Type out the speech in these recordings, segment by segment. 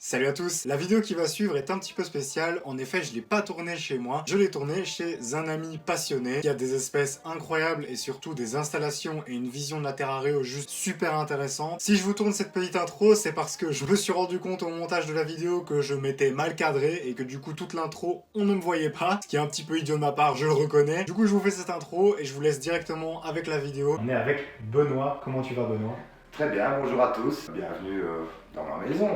Salut à tous. La vidéo qui va suivre est un petit peu spéciale. En effet, je l'ai pas tournée chez moi. Je l'ai tournée chez un ami passionné qui a des espèces incroyables et surtout des installations et une vision de la Terrario juste super intéressante. Si je vous tourne cette petite intro, c'est parce que je me suis rendu compte au montage de la vidéo que je m'étais mal cadré et que du coup toute l'intro, on ne me voyait pas. Ce qui est un petit peu idiot de ma part, je le reconnais. Du coup, je vous fais cette intro et je vous laisse directement avec la vidéo. On est avec Benoît. Comment tu vas, Benoît? Très bien, bonjour à tous, bienvenue dans ma maison.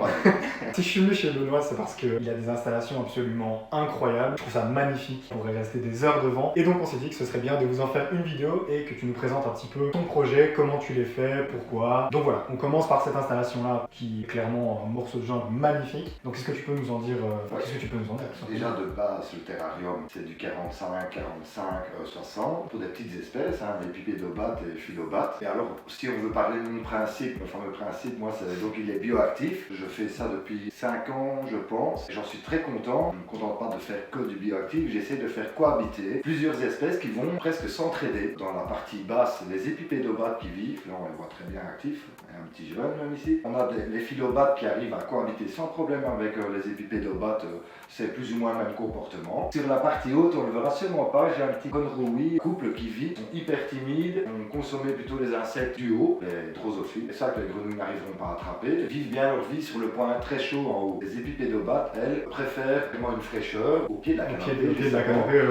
Si je suis venu chez Benoît, c'est parce qu'il a des installations absolument incroyables. Je trouve ça magnifique, on pourrait rester des heures devant. Et donc on s'est dit que ce serait bien de vous en faire une vidéo et que tu nous présentes un petit peu ton projet, comment tu l'as fait, pourquoi. Donc voilà, on commence par cette installation-là qui est clairement un morceau de genre magnifique. Donc qu'est-ce que tu peux nous en dire Qu'est-ce que tu peux nous en dire Déjà de base, le terrarium, c'est du 45, 45, 60 pour des petites espèces, des pipédobates et philobates. Et alors, si on veut parler de mon principe, le fameux principe, moi, c'est donc il est bioactif. Je fais ça depuis 5 ans, je pense. Et j'en suis très content. Je ne me contente pas de faire que du bioactif. J'essaie de faire cohabiter plusieurs espèces qui vont presque s'entraider. Dans la partie basse, les épipédobates qui vivent. Là, on les voit très bien actifs. Il y a un petit jeune même ici. On a les philobates qui arrivent à cohabiter sans problème avec les épipédobates. C'est plus ou moins le même comportement. Sur la partie haute, on ne le verra sûrement pas. J'ai un petit conroui, couple qui vit, sont hyper timides. On consommait plutôt les insectes du haut, les drosophiles. C'est ça que les grenouilles n'arriveront pas à attraper. Elles vivent bien leur vie sur le point très chaud en haut. Les épipédobates, elles, préfèrent vraiment une fraîcheur au pied de la canopée.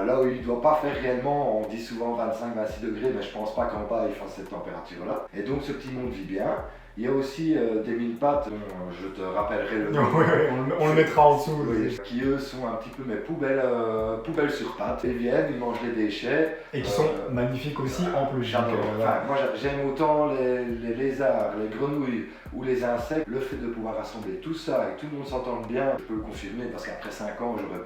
Là où il ne doit pas faire réellement, on dit souvent 25-26 degrés, mais je pense pas qu'en bas il fasse cette température-là. Et donc ce petit monde vit bien. Il y a aussi des mille-pattes, je te rappellerai le nom. On le mettra en dessous. Qui eux sont un petit peu mes poubelles sur pattes. Ils viennent, ils mangent les déchets. Et qui sont magnifiques aussi en plus. J'adore. Moi j'aime autant les lézards, les grenouilles ou les insectes. Le fait de pouvoir rassembler tout ça et que tout le monde s'entende bien, je peux le confirmer parce qu'après 5 ans j'aurais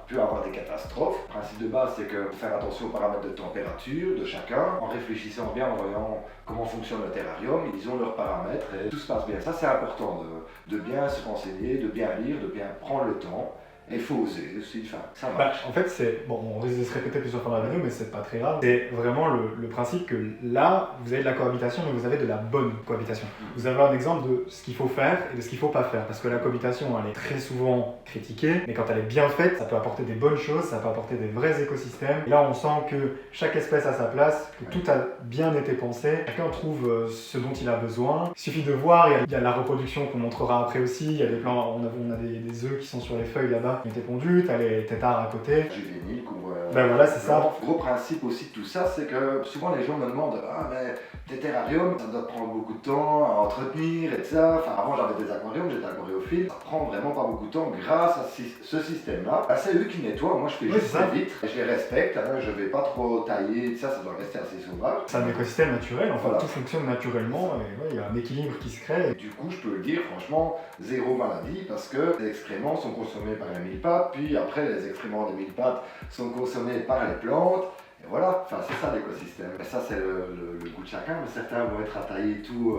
pu avoir des catastrophes. Le principe de base c'est que faire attention aux paramètres de température de chacun, en réfléchissant bien, en voyant comment fonctionne le terrarium, ils ont leurs paramètres et tout se passe bien. Ça c'est important de bien se renseigner, de bien lire, de bien prendre le temps. Et il faut oser aussi, ça marche. En fait, c'est. Bon, on risque de se répéter plusieurs fois dans la vidéo, mais c'est pas très grave. C'est vraiment le principe que là, vous avez de la cohabitation, mais vous avez de la bonne cohabitation. Vous avez un exemple de ce qu'il faut faire et de ce qu'il faut pas faire. Parce que la cohabitation, elle est très souvent critiquée, mais quand elle est bien faite, ça peut apporter des bonnes choses, ça peut apporter des vrais écosystèmes. Et là, on sent que chaque espèce a sa place, que tout a bien été pensé. Chacun trouve ce dont il a besoin. Il suffit de voir, il y a la reproduction qu'on montrera après aussi. Il y a des plants, on a des œufs qui sont sur les feuilles là-bas. Qui étaient pondus, t'as les têtards à côté. Juvénile, ben voilà, c'est ça. Le gros principe aussi de tout ça, c'est que souvent les gens me demandent ah mais tes terrariums, ça doit prendre beaucoup de temps à entretenir et tout ça. Enfin avant j'avais des aquariums, j'étais aquariophile. Ça prend vraiment pas beaucoup de temps grâce à ce système-là. C'est eux qui nettoient, moi je fais juste ça vite. Je les respecte, je vais pas trop tailler, ça doit rester assez sauvage. C'est un écosystème naturel, enfin tout fonctionne naturellement et il y a un équilibre qui se crée. Et du coup je peux le dire franchement, zéro maladie parce que les excréments sont consommés par les mille-pattes, puis après les excréments des mille-pattes sont consommés par les plantes. Et voilà, c'est ça l'écosystème. Et ça c'est le goût de chacun, mais certains vont être à tailler tout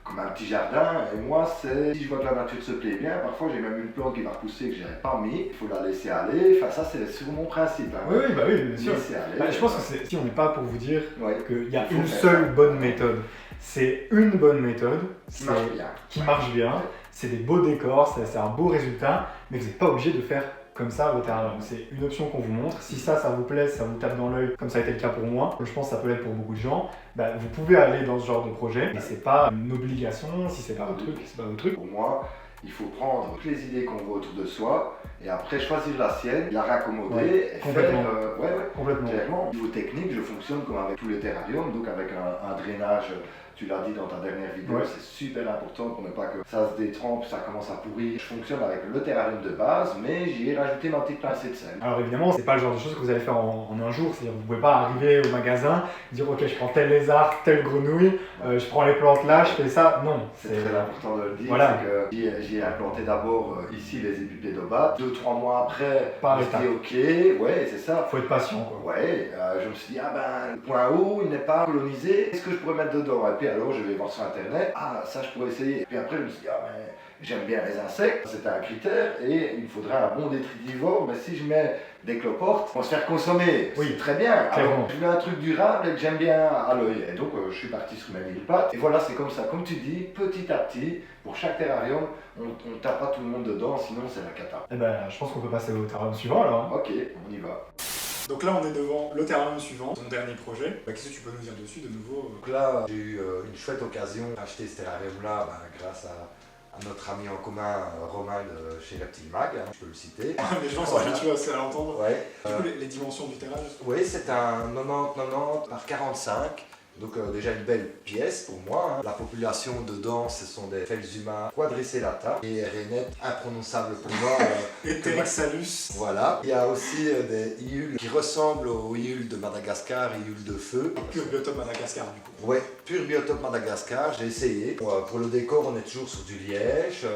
comme un petit jardin. Et moi si je vois que la nature se plaît bien, parfois j'ai même une plante qui va repousser que je n'aurais pas mis, il faut la laisser aller. Ça c'est sur mon principe. Oui, bien sûr. Je pense que si on n'est pas pour vous dire qu'il y a une seule bonne méthode. C'est une bonne méthode qui marche bien. C'est des beaux décors, c'est un beau résultat, mais vous n'êtes pas obligé de faire comme ça au terrarium. C'est une option qu'on vous montre. Si ça vous plaît, ça vous tape dans l'œil, comme ça a été le cas pour moi, je pense que ça peut l'être pour beaucoup de gens, vous pouvez aller dans ce genre de projet, mais c'est pas une obligation, si c'est pas votre truc, c'est pas votre truc. Pour moi, il faut prendre toutes les idées qu'on voit autour de soi et après choisir la sienne, la raccommoder et complètement. Complètement. Clairement, au niveau technique, je fonctionne comme avec tous les terrariums, donc avec un drainage. Tu l'as dit dans ta dernière vidéo, c'est super important pour ne pas que ça se détrempe, ça commence à pourrir. Je fonctionne avec le terrarium de base, mais j'y ai rajouté ma petite pincée de sel. Alors évidemment, c'est pas le genre de choses que vous allez faire en un jour, c'est-à-dire vous pouvez pas arriver au magasin, dire ok je prends tel lézard, telle grenouille, je prends les plantes là, je fais ça, non. C'est très important de le dire, c'est que j'y ai implanté d'abord ici les épipédobates, 2-3 mois après, je dis ok, ouais c'est ça. Faut être patient quoi. Ouais, je me suis dit le point haut il n'est pas colonisé, qu'est-ce que je pourrais mettre dedans? Et puis alors je vais voir sur internet, ça je pourrais essayer. Et puis après je me suis dit j'aime bien les insectes, c'est un critère, et il me faudrait un bon détritivore, mais si je mets des cloportes, on va se faire consommer, Oui, c'est très bien. clairement. Alors, je veux un truc durable et que j'aime bien à l'œil. Et donc, je suis parti sur mes 1000 pattes. Et voilà, c'est comme ça. Comme tu dis, petit à petit, pour chaque terrarium, on ne tape pas tout le monde dedans, sinon c'est la cata. Eh ben, je pense qu'on peut passer au terrain suivant alors. Ok, on y va. Donc là, on est devant le terrain suivant, ton dernier projet. Qu'est-ce que tu peux nous dire dessus de nouveau? Donc là, j'ai eu une chouette occasion d'acheter ce terrarium-là grâce à notre ami en commun Romain de chez Reptile Mag, hein, je peux le citer. Les gens sont habitués à l'entendre. Ouais. Du coup, les dimensions du terrain, juste. Oui, c'est un 90-90 par 45. Donc déjà une belle pièce pour moi. Hein. La population dedans, ce sont des fels humains quadricellata et rainettes imprononçables pour moi. Eterixalus. Voilà. Il y a aussi des iules qui ressemblent aux iules de Madagascar, iules de feu. Pur biotope Madagascar du coup. Ouais, pur biotope Madagascar, j'ai essayé. Pour le décor, on est toujours sur du liège,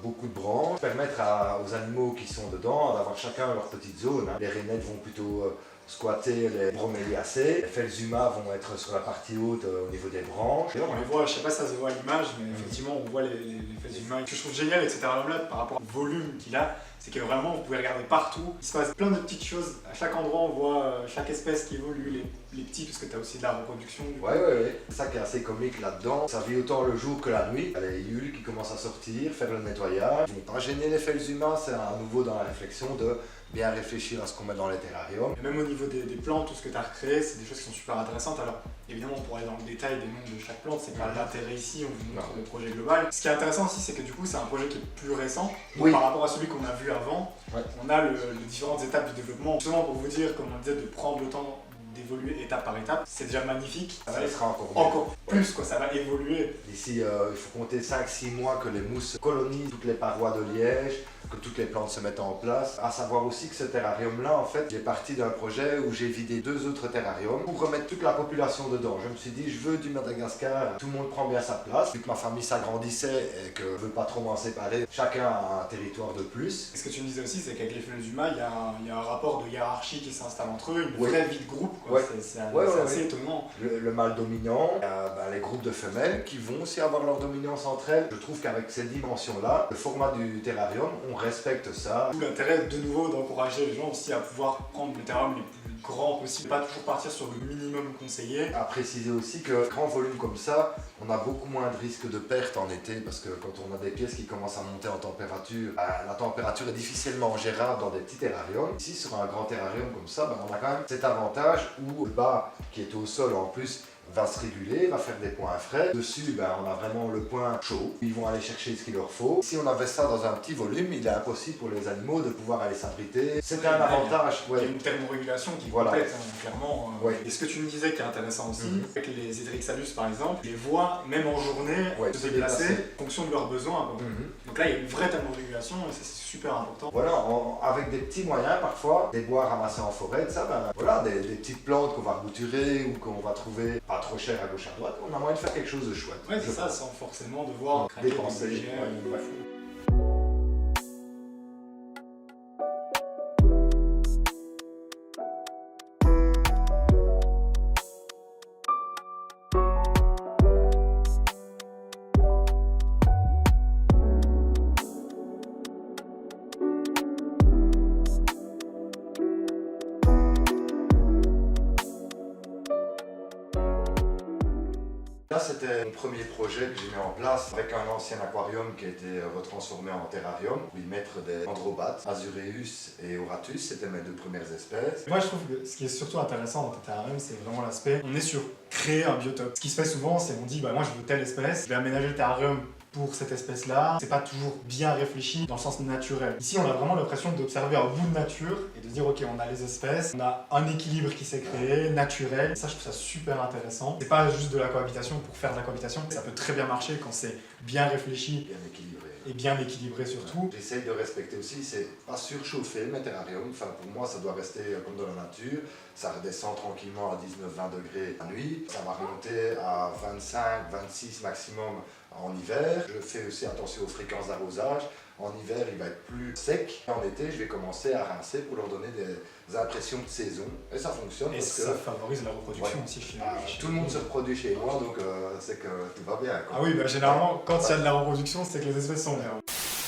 beaucoup de branches. Permettre aux animaux qui sont dedans d'avoir chacun leur petite zone. Hein. Les rainettes vont plutôt squatter les broméliacées. Les felzuma vont être sur la partie haute au niveau des branches. On les voit, je sais pas si ça se voit à l'image, mais effectivement on voit les felzuma. Ce que je trouve génial avec cet terrarium-là par rapport au volume qu'il a, c'est que vraiment vous pouvez regarder partout. Il se passe plein de petites choses. À chaque endroit on voit chaque espèce qui évolue, les petits, parce que tu as aussi de la reproduction. Ouais. C'est ça qui est assez comique là-dedans. Ça vit autant le jour que la nuit. Il y a les iules qui commencent à sortir, faire le nettoyage. Ils vont pas gêner les felzuma, c'est à nouveau dans la réflexion de bien réfléchir à ce qu'on met dans les terrariums. Et même au niveau des plantes, tout ce que tu as recréé, c'est des choses qui sont super intéressantes. Alors évidemment, on pourrait aller dans le détail des noms de chaque plante, c'est pas l'intérêt ici, on vous montre le projet global. Ce qui est intéressant aussi, c'est que du coup, c'est un projet qui est plus récent. Oui. Par rapport à celui qu'on a vu avant, on a les différentes étapes du développement. Justement, pour vous dire, comme on disait, de prendre le temps d'évoluer étape par étape, c'est déjà magnifique. Ça sera encore plus, quoi, ça va évoluer. D'ici, il faut compter 5-6 mois que les mousses colonisent toutes les parois de liège, que toutes les plantes se mettent en place. À savoir aussi que ce terrarium-là, en fait, j'ai parti d'un projet où j'ai vidé 2 autres terrariums pour remettre toute la population dedans. Je me suis dit, je veux du Madagascar, tout le monde prend bien sa place. Vu que ma famille s'agrandissait et que je veux pas trop m'en séparer, chacun a un territoire de plus. Et ce que tu me disais aussi, c'est qu'avec les felzuma, il y a un rapport de hiérarchie qui s'installe entre eux, une Oui. vraie vie de groupe. C'est assez étonnant. Le mâle dominant, il y a les groupes de femelles qui vont aussi avoir leur dominance entre elles. Je trouve qu'avec ces dimensions-là, le format du terrarium, on respecte ça. Tout l'intérêt de nouveau d'encourager les gens aussi à pouvoir prendre les terrariums les plus grands possible, pas toujours partir sur le minimum conseillé. À préciser aussi que grand volume comme ça, on a beaucoup moins de risque de perte en été parce que quand on a des pièces qui commencent à monter en température, la température est difficilement gérable dans des petits terrariums. Ici sur un grand terrarium comme ça, on a quand même cet avantage où le bas qui est au sol en plus va se réguler, va faire des points frais. Dessus, on a vraiment le point chaud. Ils vont aller chercher ce qu'il leur faut. Si on avait ça dans un petit volume, il est impossible pour les animaux de pouvoir aller s'abriter. C'est un avantage. Il y a une thermorégulation qui est complète, clairement. Et ce que tu me disais qui est intéressant aussi, avec les Eterixalus par exemple, les voient même en journée se déplacer en fonction de leurs besoins. Donc là, il y a une vraie thermorégulation et ça, c'est super important. Voilà, avec des petits moyens parfois, des bois ramassés en forêt, des petites plantes qu'on va rebouturer ou qu'on va trouver pas trop cher à gauche à droite, on a moyen de faire quelque chose de chouette. Ouais, c'est ça, sans forcément devoir craquer dépenser. des budgets. Là, c'était mon premier projet que j'ai mis en place avec un ancien aquarium qui a été retransformé en terrarium pour y mettre des androbates, Azureus et Auratus, c'était mes 2 premières espèces. Moi, je trouve que ce qui est surtout intéressant dans tes terrariums, c'est vraiment l'aspect, on est sur créer un biotope. Ce qui se fait souvent, c'est on dit, moi je veux telle espèce, je vais aménager le terrarium pour cette espèce-là. C'est pas toujours bien réfléchi dans le sens naturel. Ici, on a vraiment l'impression d'observer un bout de nature et de dire, ok, on a les espèces, on a un équilibre qui s'est créé, naturel. Et ça, je trouve ça super intéressant. C'est pas juste de la cohabitation pour faire de la cohabitation. Ça peut très bien marcher quand c'est bien réfléchi. Bien équilibré. Et bien équilibré surtout. J'essaye de respecter aussi, c'est pas surchauffer mes terrariums. Enfin, pour moi, ça doit rester comme dans la nature. Ça redescend tranquillement à 19-20 degrés la nuit. Ça va remonter à 25-26 maximum en hiver. Je fais aussi attention aux fréquences d'arrosage. En hiver, il va être plus sec. Et en été, je vais commencer à rincer pour leur donner des impressions de saison. Et ça fonctionne Et parce ça que favorise la reproduction Ouais. aussi chez tout le monde se reproduit chez moi, donc c'est que tout va bien. Quoi. Ah oui, bah généralement, quand il y a de la reproduction, c'est que les espèces sont bien.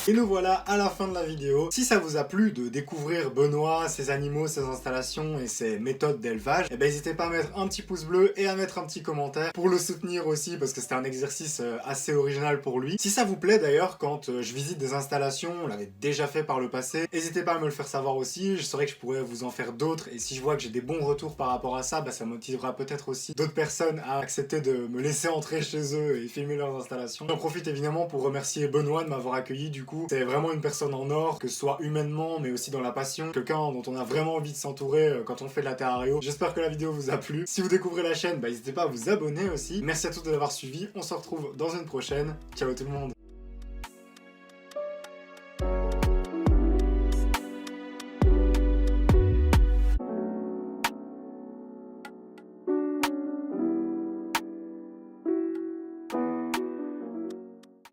Et nous voilà à la fin de la vidéo. Si ça vous a plu de découvrir Benoît, ses animaux, ses installations et ses méthodes d'élevage, eh ben n'hésitez pas à mettre un petit pouce bleu et à mettre un petit commentaire pour le soutenir aussi parce que c'était un exercice assez original pour lui. Si ça vous plaît d'ailleurs, quand je visite des installations, on l'avait déjà fait par le passé, n'hésitez pas à me le faire savoir aussi, je saurais que je pourrais vous en faire d'autres et si je vois que j'ai des bons retours par rapport à ça, bah ça motivera peut-être aussi d'autres personnes à accepter de me laisser entrer chez eux et filmer leurs installations. J'en profite évidemment pour remercier Benoît de m'avoir accueilli du coup. C'est vraiment une personne en or, que ce soit humainement mais aussi dans la passion, quelqu'un dont on a vraiment envie de s'entourer quand on fait de la terrario. J'espère que la vidéo vous a plu. Si vous découvrez la chaîne, bah n'hésitez pas à vous abonner aussi. Merci à tous de l'avoir suivi, on se retrouve dans une prochaine. Ciao tout le monde.